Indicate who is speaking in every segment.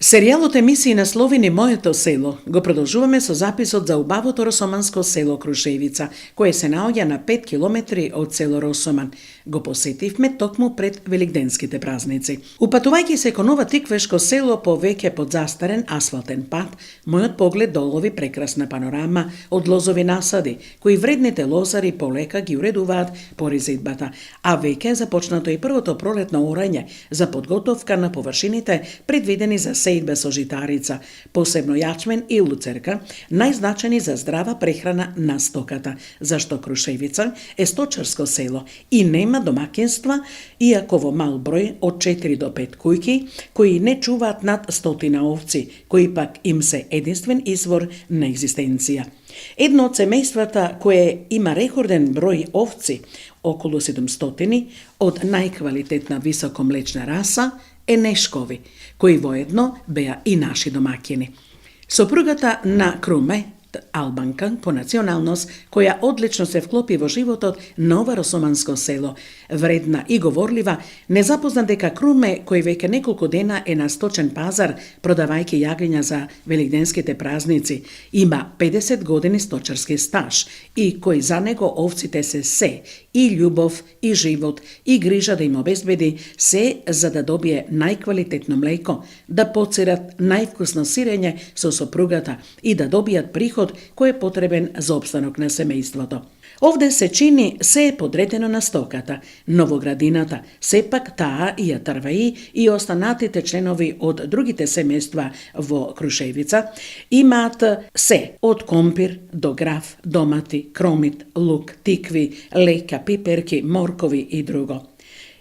Speaker 1: Серијалот емисии насловени Моето село го продолжуваме со записот за убавото росоманско село Крушевица, кое се наоѓа на 5 километри од село Росоман. Го посетивме токму пред великденските празници. Упатувајќи се кон ова тиквешко село по веќе подзастарен асфалтен пат, мојот поглед долови прекрасна панорама од лозови насади, кои вредните лозари полека ги уредуваат по резидбата, а веќе започнато и првото пролетно орање за подготовка на површините предвидени за сејдба со житарица, посебно јачмен и луцерка, најзначени за здрава прехрана на стоката, зашто Крушевица е сточарско село и нема домакинства, иако во мал број од 4 до 5 кујки, кои не чуваат над 100 овци, кои пак им се единствен извор на екзистенција. Едно од семејствата кое има рекорден број овци, околу 700, од најквалитетна високомлечна раса, е Нешкови, кои воедно беа и наши домакини. Сопругата на Круме, албанка по националност, која одлично се вклопи во животот на ова росоманско село, вредна и говорлива, не запозна дека Круме, кој веќе неколку дена е на сточен пазар, продавајќи јагниња за великденските празници, има 50 години сточарски стаж и кој за него овците се и љубов, и живот, и грижа да им обезбеди се за да добие најквалитетно млеко, да поцират највкусно сирење со сопругата и да добијат приход кој е потребен за опстанок на семејството. Овде се чини се е подредено на стоката, но во градината сепак таа и ја трваи и останатите членови од другите семејства во Крушевица имаат се од компир до граф, домати, кромит, лук, тикви, лека, пиперки, моркови и друго.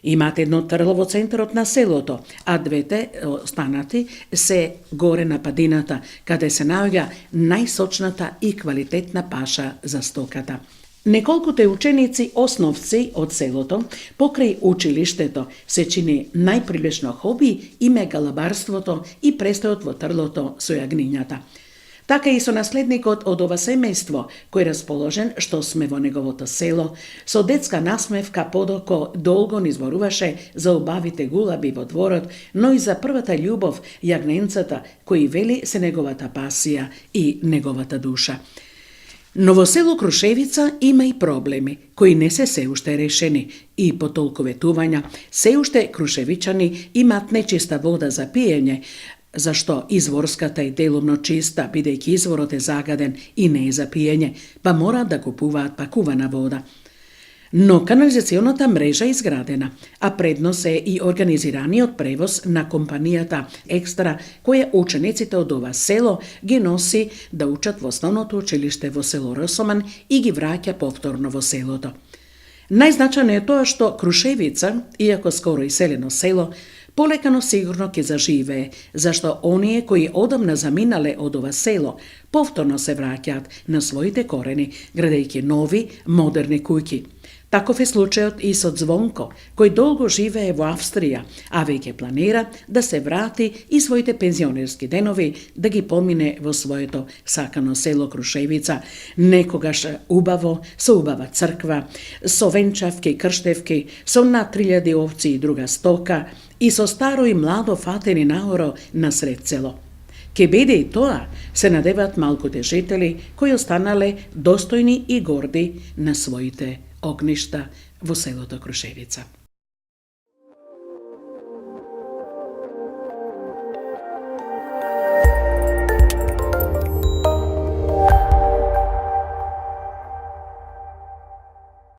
Speaker 1: Имаат едно трло во центарот на селото, а двете останати се горе на падината, каде се наоѓа најсочната и квалитетна паша за стоката. Неколкуте ученици основци од селото, покрај училиштето, се чини најпривлечно хоби им е галабарството и престојот во трлото со јагнињата. Така и со наследникот од ова семејство, кој расположен што сме во неговото село, со детска насмевка подоко долго низборуваше за убавите гулаби во дворот, но и за првата љубов, јагненцата, кои вели се неговата пасија и неговата душа. Но во село Крушевица има и проблеми, кои не се уште решени и по толку ветувања, се уште крушевичани имаат нечиста вода за пиење, зашто изворската е делумно чиста, бидејќи изворот е загаден и не е за пиење, па мораат да купуваат пакувана вода. Но канализационата мрежа е изградена, а преднос е и организираниот превоз на компанијата Екстра, која учениците од ова село ги носи да учат во основното училиште во село Росоман и ги враќа повторно во селото. Најзначајно е тоа што Крушевица, иако скоро иселено село, полекано сигурно ќе заживее, зашто оние кои одамна заминале од ова село, повторно се враќаат на своите корени, градејќи нови, модерни куќи. Таков е случајот и со Звонко, кој долго живее во Австрија, а веќе планира да се врати и своите пензионерски денови да ги помине во своето сакано село Крушевица, некогаш убаво, со убава црква, со венчавки, крштевки, со над 3000 овци и друга стока и со старо и младо фатени наоро на сред село. Ке биде и тоа, се надеваат малкуте жители кои останале достојни и горди на своите огништа во селото Крушевица.